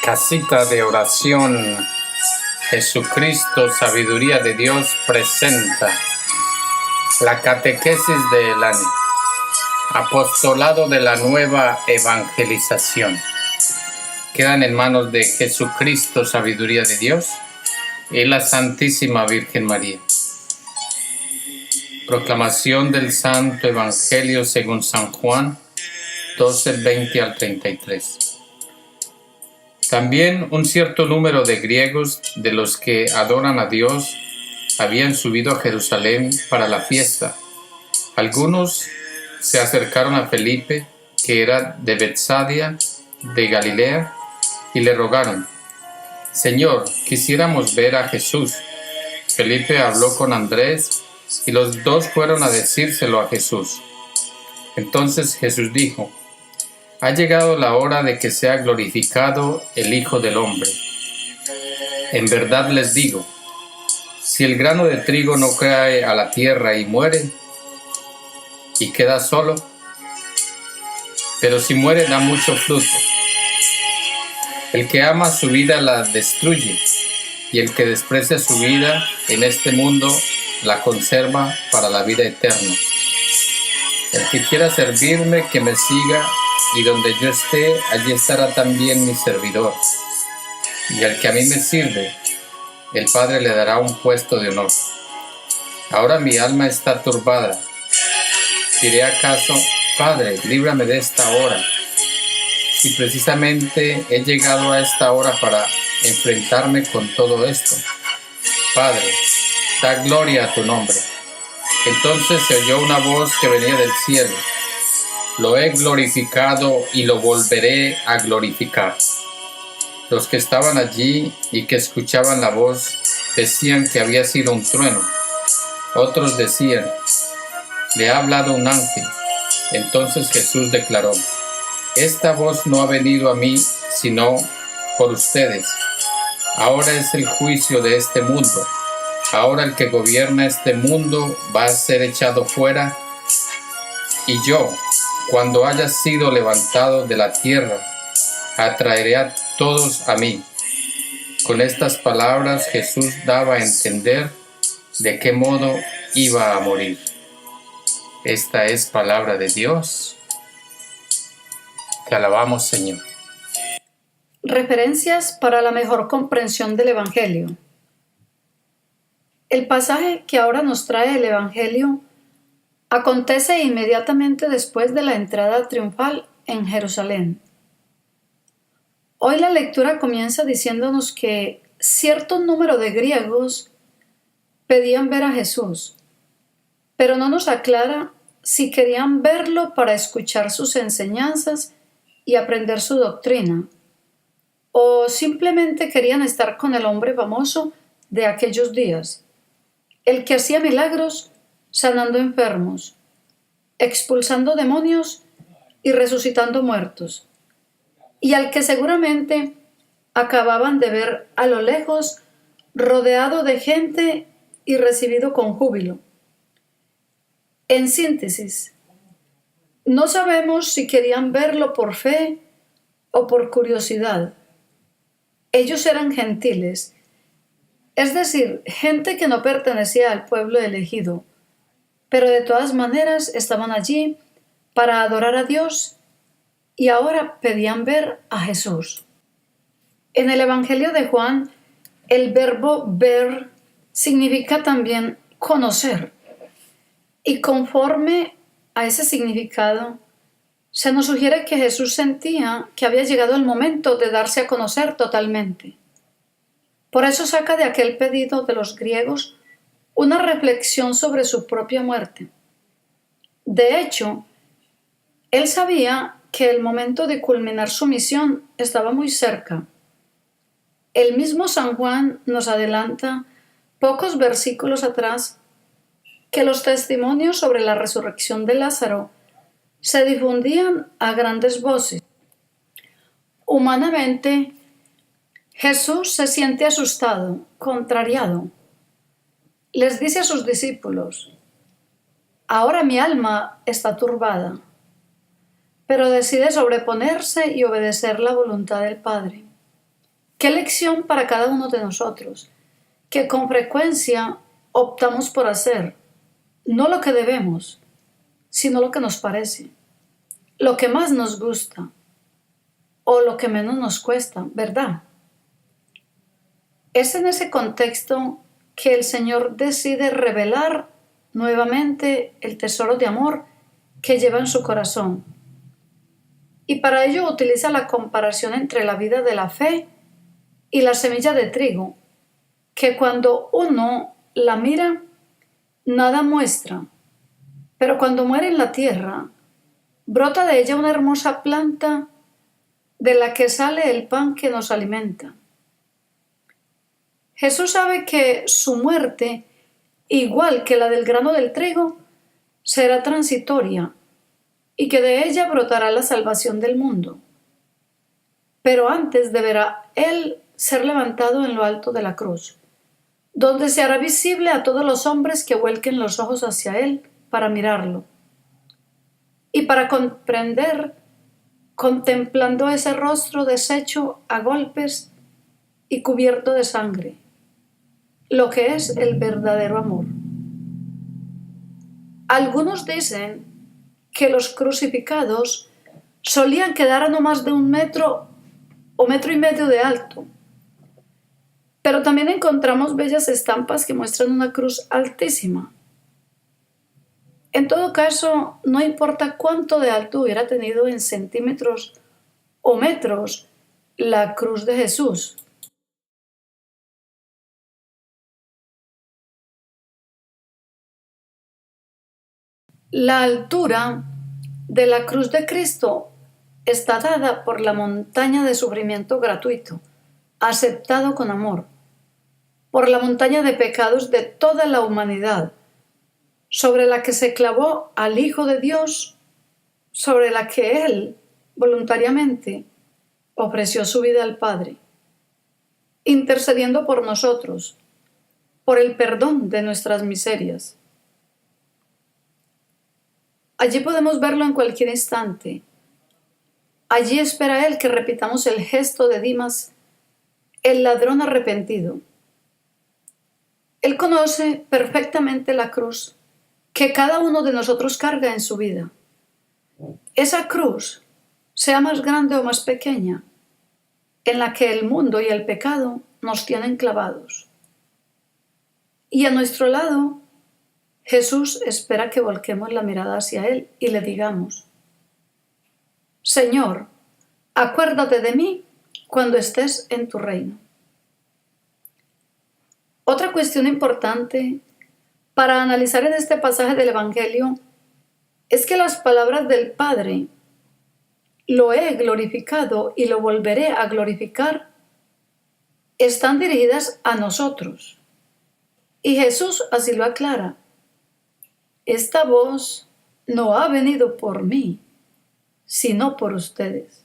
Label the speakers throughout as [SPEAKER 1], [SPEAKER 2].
[SPEAKER 1] Casita de oración. Jesucristo, sabiduría de Dios, presenta la catequesis del año. Apostolado de la nueva evangelización. Quedan en manos de Jesucristo, sabiduría de Dios, y la Santísima Virgen María. Proclamación del Santo Evangelio según San Juan 12, 20 al 33. También un cierto número de griegos de los que adoran a Dios habían subido a Jerusalén para la fiesta. Algunos se acercaron a Felipe, que era de Betsaida, de Galilea, y le rogaron: Señor, quisiéramos ver a Jesús. Felipe habló con Andrés, y los dos fueron a decírselo a Jesús. Entonces Jesús dijo: Ha llegado la hora de que sea glorificado el Hijo del Hombre. En verdad les digo, si el grano de trigo no cae a la tierra y muere, y queda solo, pero si muere da mucho fruto. El que ama su vida la destruye, y el que desprecia su vida en este mundo la conserva para la vida eterna. El que quiera servirme, que me siga, y donde yo esté, allí estará también mi servidor. Y al que a mí me sirve, el Padre le dará un puesto de honor. Ahora mi alma está turbada. Diré acaso: Padre, líbrame de esta hora, si precisamente he llegado a esta hora para enfrentarme con todo esto. Padre, da gloria a tu nombre. Entonces se oyó una voz que venía del cielo: Lo he glorificado y lo volveré a glorificar. Los que estaban allí y que escuchaban la voz decían que había sido un trueno. Otros decían: Le ha hablado un ángel. Entonces Jesús declaró: Esta voz no ha venido a mí, sino por ustedes. Ahora es el juicio de este mundo. Ahora el que gobierna este mundo va a ser echado fuera. Y yo, cuando haya sido levantado de la tierra, atraeré a todos a mí. Con estas palabras Jesús daba a entender de qué modo iba a morir. Esta es palabra de Dios. Te alabamos, Señor.
[SPEAKER 2] Referencias para la mejor comprensión del Evangelio. El pasaje que ahora nos trae el Evangelio acontece inmediatamente después de la entrada triunfal en Jerusalén. Hoy la lectura comienza diciéndonos que cierto número de griegos pedían ver a Jesús, pero no nos aclara si querían verlo para escuchar sus enseñanzas y aprender su doctrina, o simplemente querían estar con el hombre famoso de aquellos días, el que hacía milagros sanando enfermos, expulsando demonios y resucitando muertos, y al que seguramente acababan de ver a lo lejos, rodeado de gente y recibido con júbilo. En síntesis, no sabemos si querían verlo por fe o por curiosidad. Ellos eran gentiles, es decir, gente que no pertenecía al pueblo elegido, pero de todas maneras estaban allí para adorar a Dios y ahora pedían ver a Jesús. En el Evangelio de Juan, el verbo ver significa también conocer, y conforme a ese significado, se nos sugiere que Jesús sentía que había llegado el momento de darse a conocer totalmente. Por eso saca de aquel pedido de los griegos una reflexión sobre su propia muerte. De hecho, él sabía que el momento de culminar su misión estaba muy cerca. El mismo San Juan nos adelanta, pocos versículos atrás, que los testimonios sobre la resurrección de Lázaro se difundían a grandes voces. Humanamente, Jesús se siente asustado, contrariado. Les dice a sus discípulos: Ahora mi alma está turbada. pero decide sobreponerse y obedecer la voluntad del Padre. ¿Qué lección para cada uno de nosotros? Que con frecuencia optamos por hacer no lo que debemos, sino lo que nos parece, lo que más nos gusta o lo que menos nos cuesta, ¿verdad? Es en ese contexto que el Señor decide revelar nuevamente el tesoro de amor que lleva en su corazón. Y para ello utiliza la comparación entre la vida de la fe y la semilla de trigo, que cuando uno la mira, nada muestra, pero cuando muere en la tierra, brota de ella una hermosa planta de la que sale el pan que nos alimenta. Jesús sabe que su muerte, igual que la del grano del trigo, será transitoria y que de ella brotará la salvación del mundo. Pero antes deberá Él ser levantado en lo alto de la cruz, donde se hará visible a todos los hombres que vuelquen los ojos hacia Él para mirarlo. Y para comprender, contemplando ese rostro deshecho a golpes y cubierto de sangre, lo que es el verdadero amor. Algunos dicen que los crucificados solían quedar a no más de 1 metro o 1,5 metros de alto, pero también encontramos bellas estampas que muestran una cruz altísima. En todo caso, no importa cuánto de alto hubiera tenido en centímetros o metros la cruz de Jesús. La altura de la cruz de Cristo está dada por la montaña de sufrimiento gratuito, aceptado con amor, por la montaña de pecados de toda la humanidad, sobre la que se clavó al Hijo de Dios, sobre la que Él voluntariamente ofreció su vida al Padre, intercediendo por nosotros, por el perdón de nuestras miserias. Allí podemos verlo en cualquier instante. Allí espera Él que repitamos el gesto de Dimas, el ladrón arrepentido. Él conoce perfectamente la cruz que cada uno de nosotros carga en su vida. Esa cruz, sea más grande o más pequeña, en la que el mundo y el pecado nos tienen clavados. Y a nuestro lado, Jesús espera que volquemos la mirada hacia Él y le digamos: Señor, acuérdate de mí cuando estés en tu reino. Otra cuestión importante para analizar en este pasaje del Evangelio es que las palabras del Padre, lo he glorificado y lo volveré a glorificar, están dirigidas a nosotros. Y Jesús así lo aclara: esta voz no ha venido por mí, sino por ustedes.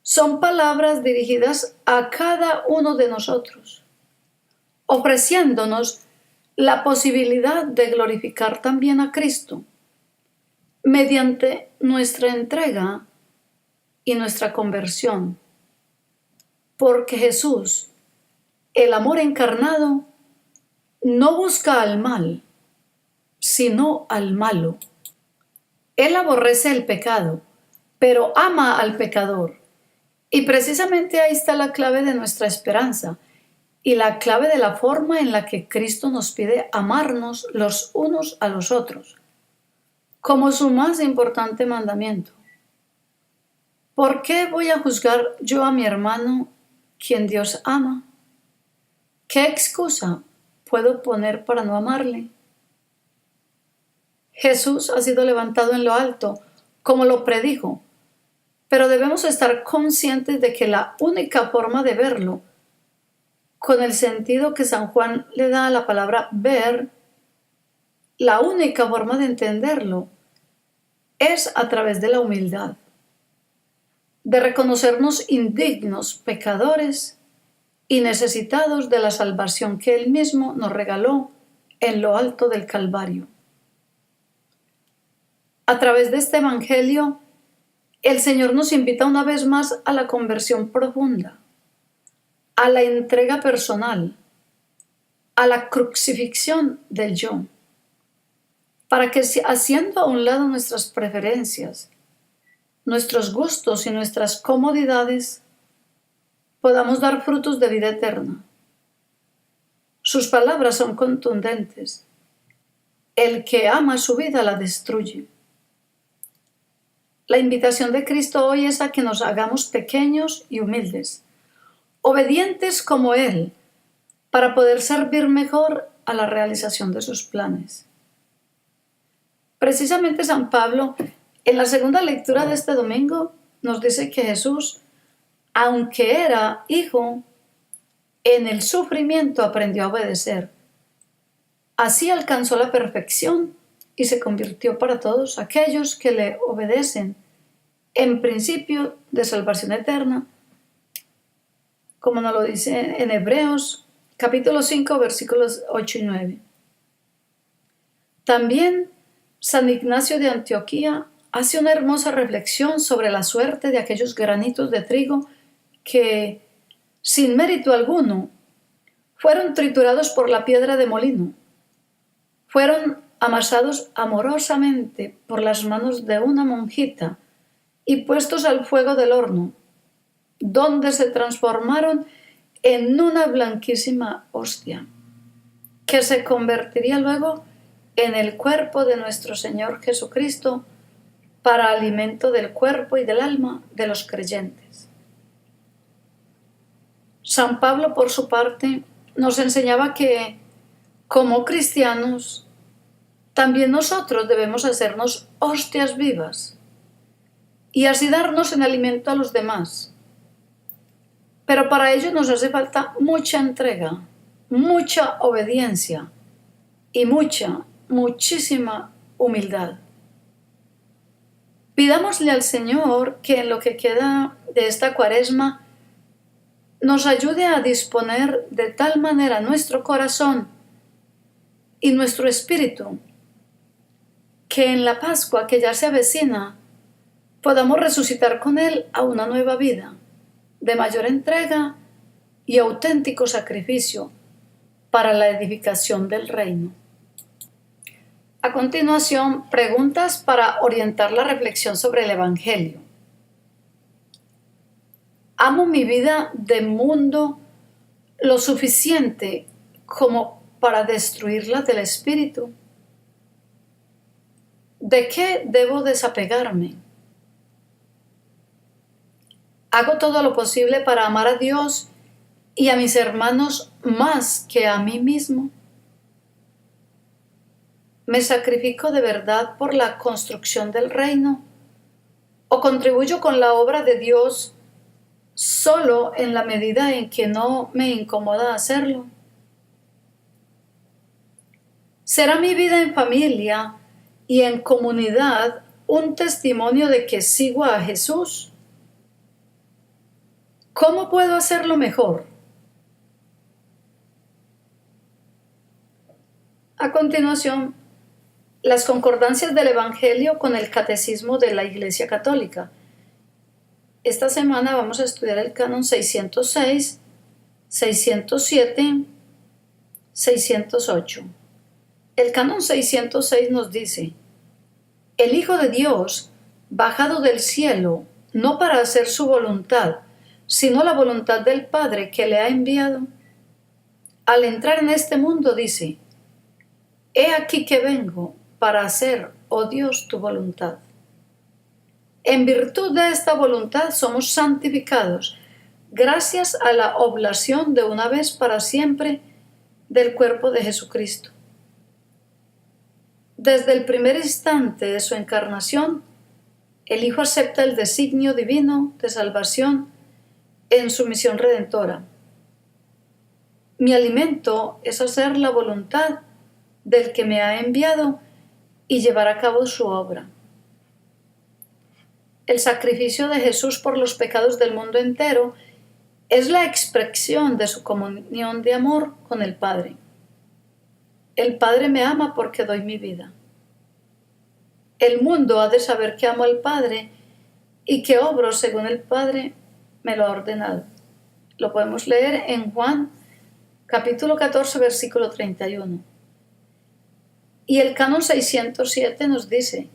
[SPEAKER 2] Son palabras dirigidas a cada uno de nosotros, ofreciéndonos la posibilidad de glorificar también a Cristo mediante nuestra entrega y nuestra conversión. Porque Jesús, el amor encarnado, no busca al mal, sino al malo. Él aborrece el pecado, pero ama al pecador. Y precisamente ahí está la clave de nuestra esperanza y la clave de la forma en la que Cristo nos pide amarnos los unos a los otros, como su más importante mandamiento. ¿Por qué voy a juzgar yo a mi hermano, quien Dios ama? ¿Qué excusa puedo poner para no amarle? Jesús ha sido levantado en lo alto, como lo predijo, pero debemos estar conscientes de que la única forma de verlo, con el sentido que San Juan le da a la palabra ver, la única forma de entenderlo es a través de la humildad, de reconocernos indignos, pecadores y necesitados de la salvación que Él mismo nos regaló en lo alto del Calvario. A través de este Evangelio, el Señor nos invita una vez más a la conversión profunda, a la entrega personal, a la crucifixión del yo, para que haciendo a un lado nuestras preferencias, nuestros gustos y nuestras comodidades, podamos dar frutos de vida eterna. Sus palabras son contundentes. El que ama su vida la destruye. La invitación de Cristo hoy es a que nos hagamos pequeños y humildes, obedientes como Él, para poder servir mejor a la realización de sus planes. Precisamente San Pablo, en la segunda lectura de este domingo, nos dice que Jesús, aunque era hijo, en el sufrimiento aprendió a obedecer. Así alcanzó la perfección y se convirtió para todos aquellos que le obedecen en principio de salvación eterna, como nos lo dice en Hebreos capítulo 5 versículos 8 y 9. También San Ignacio de Antioquía hace una hermosa reflexión sobre la suerte de aquellos granitos de trigo que, sin mérito alguno, fueron triturados por la piedra de molino, fueron amasados amorosamente por las manos de una monjita y puestos al fuego del horno, donde se transformaron en una blanquísima hostia, que se convertiría luego en el cuerpo de nuestro Señor Jesucristo para alimento del cuerpo y del alma de los creyentes. San Pablo, por su parte, nos enseñaba que, como cristianos, también nosotros debemos hacernos hostias vivas y así darnos en alimento a los demás. Pero para ello nos hace falta mucha entrega, mucha obediencia y muchísima humildad. Pidámosle al Señor que en lo que queda de esta Cuaresma nos ayude a disponer de tal manera nuestro corazón y nuestro espíritu que en la Pascua que ya se avecina podamos resucitar con Él a una nueva vida de mayor entrega y auténtico sacrificio para la edificación del reino. A continuación, preguntas para orientar la reflexión sobre el Evangelio. ¿Amo mi vida de mundo lo suficiente como para destruirla del espíritu? ¿De qué debo desapegarme? ¿Hago todo lo posible para amar a Dios y a mis hermanos más que a mí mismo? ¿Me sacrifico de verdad por la construcción del reino? ¿O contribuyo con la obra de Dios solo en la medida en que no me incomoda hacerlo? ¿Será mi vida en familia y en comunidad un testimonio de que sigo a Jesús? ¿Cómo puedo hacerlo mejor? A continuación, las concordancias del Evangelio con el Catecismo de la Iglesia Católica. Esta semana vamos a estudiar el canon 606, 607, 608. El canon 606 nos dice: el Hijo de Dios, bajado del cielo, no para hacer su voluntad, sino la voluntad del Padre que le ha enviado, al entrar en este mundo dice: he aquí que vengo para hacer, oh Dios, tu voluntad. En virtud de esta voluntad somos santificados, gracias a la oblación de una vez para siempre del cuerpo de Jesucristo. Desde el primer instante de su encarnación, el Hijo acepta el designio divino de salvación en su misión redentora. Mi alimento es hacer la voluntad del que me ha enviado y llevar a cabo su obra. El sacrificio de Jesús por los pecados del mundo entero es la expresión de su comunión de amor con el Padre. El Padre me ama porque doy mi vida. el mundo ha de saber que amo al Padre y que obro según el Padre me lo ha ordenado. Lo podemos leer en Juan capítulo 14, versículo 31. Y el canon 607 nos dice: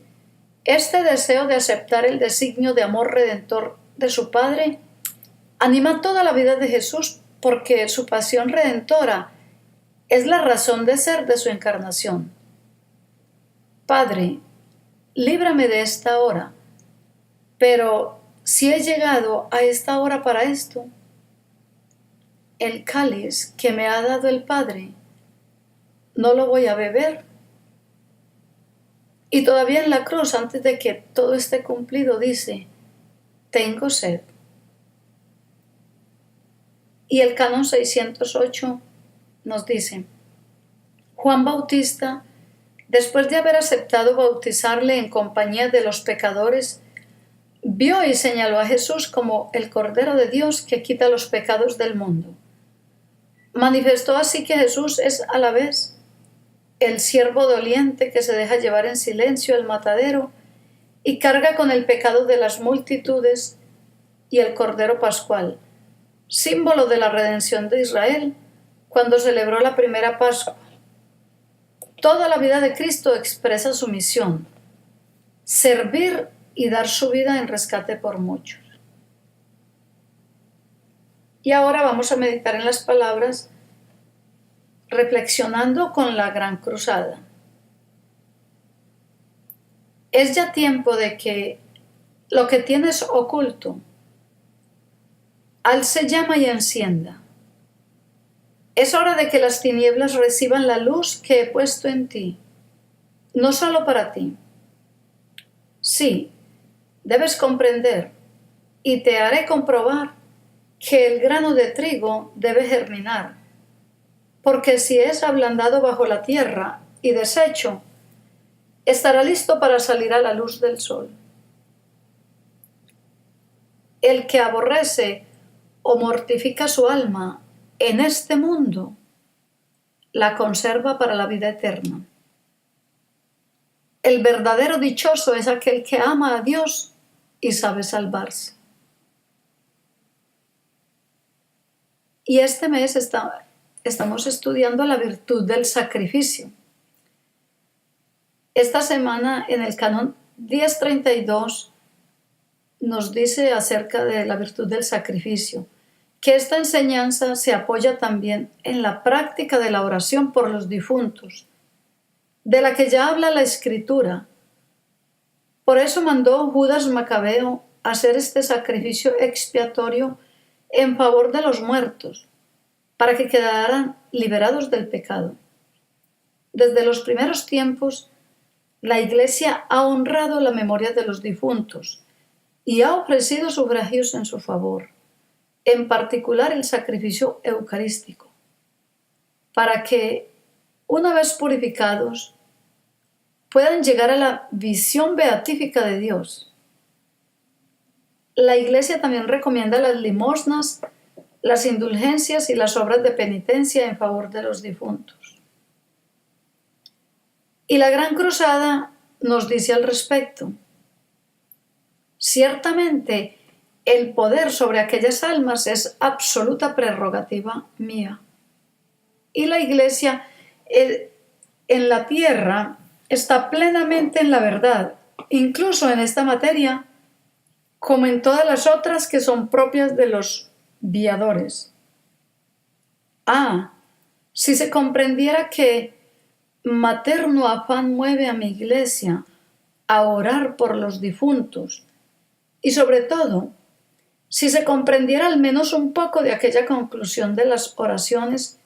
[SPEAKER 2] este deseo de aceptar el designio de amor redentor de su Padre anima toda la vida de Jesús, porque su pasión redentora es la razón de ser de su encarnación. Padre, líbrame de esta hora, pero si he llegado a esta hora para esto, el cáliz que me ha dado el Padre, no lo voy a beber. Y todavía en la cruz, antes de que todo esté cumplido, dice: tengo sed. Y el canon 608 nos dice: Juan Bautista, después de haber aceptado bautizarle en compañía de los pecadores, vio y señaló a Jesús como el Cordero de Dios que quita los pecados del mundo. Manifestó así que Jesús es a la vez el siervo doliente que se deja llevar en silencio al matadero y carga con el pecado de las multitudes, y el Cordero Pascual, símbolo de la redención de Israel cuando celebró la primera Pascua. Toda la vida de Cristo expresa su misión: servir y dar su vida en rescate por muchos. Y ahora vamos a meditar en las palabras, reflexionando con la Gran Cruzada. Es ya tiempo de que lo que tienes oculto alce llama y encienda. Es hora de que las tinieblas reciban la luz que he puesto en ti, no solo para ti. Sí, debes comprender, y te haré comprobar, que el grano de trigo debe germinar, porque si es ablandado bajo la tierra y deshecho, estará listo para salir a la luz del sol. El que aborrece o mortifica su alma en este mundo, la conserva para la vida eterna. El verdadero dichoso es aquel que ama a Dios y sabe salvarse. Y este mes estamos estudiando la virtud del sacrificio. Esta semana en el canon 1032 nos dice acerca de la virtud del sacrificio, que esta enseñanza se apoya también en la práctica de la oración por los difuntos, de la que ya habla la Escritura. Por eso mandó Judas Macabeo hacer este sacrificio expiatorio en favor de los muertos, para que quedaran liberados del pecado. Desde los primeros tiempos, la Iglesia ha honrado la memoria de los difuntos y ha ofrecido sufragios en su favor, en particular el sacrificio eucarístico, para que, una vez purificados, puedan llegar a la visión beatífica de Dios. La Iglesia también recomienda las limosnas, las indulgencias y las obras de penitencia en favor de los difuntos. Y la Gran Cruzada nos dice al respecto: ciertamente el poder sobre aquellas almas es absoluta prerrogativa mía. Y la Iglesia en la tierra está plenamente en la verdad, incluso en esta materia, como en todas las otras que son propias de los viadores. Si se comprendiera que materno afán mueve a mi Iglesia a orar por los difuntos, y sobre todo, si se comprendiera al menos un poco de aquella conclusión de las oraciones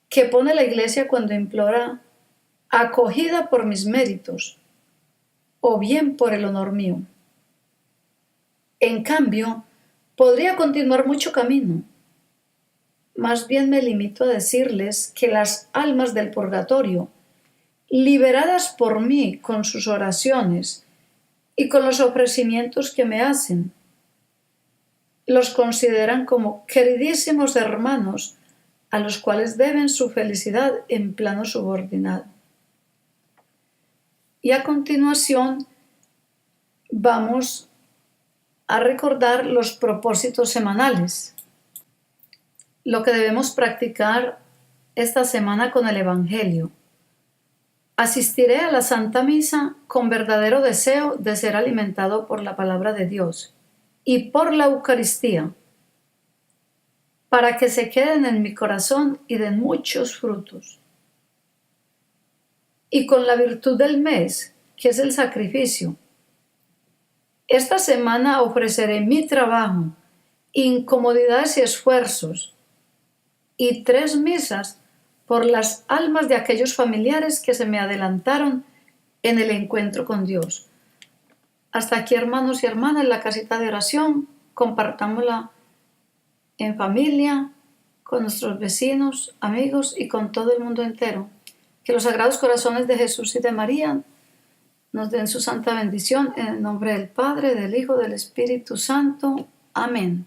[SPEAKER 2] que pone la Iglesia cuando implora acogida por mis méritos, o bien por el honor mío. En cambio, podría continuar mucho camino. Más bien me limito a decirles que las almas del purgatorio, liberadas por mí con sus oraciones y con los ofrecimientos que me hacen, los consideran como queridísimos hermanos a los cuales deben su felicidad en plano subordinado. Y a continuación vamos a recordar los propósitos semanales, lo que debemos practicar esta semana con el Evangelio. Asistiré a la Santa Misa con verdadero deseo de ser alimentado por la palabra de Dios y por la Eucaristía, para que se queden en mi corazón y den muchos frutos. Y con la virtud del mes, que es el sacrificio. Esta semana ofreceré mi trabajo, incomodidades y esfuerzos, y 3 misas por las almas de aquellos familiares que se me adelantaron en el encuentro con Dios. Hasta aquí, hermanos y hermanas, la casita de oración. Compartámosla en familia, con nuestros vecinos, amigos y con todo el mundo entero. Que los sagrados corazones de Jesús y de María nos den su santa bendición en el nombre del Padre, del Hijo, del Espíritu Santo. Amén.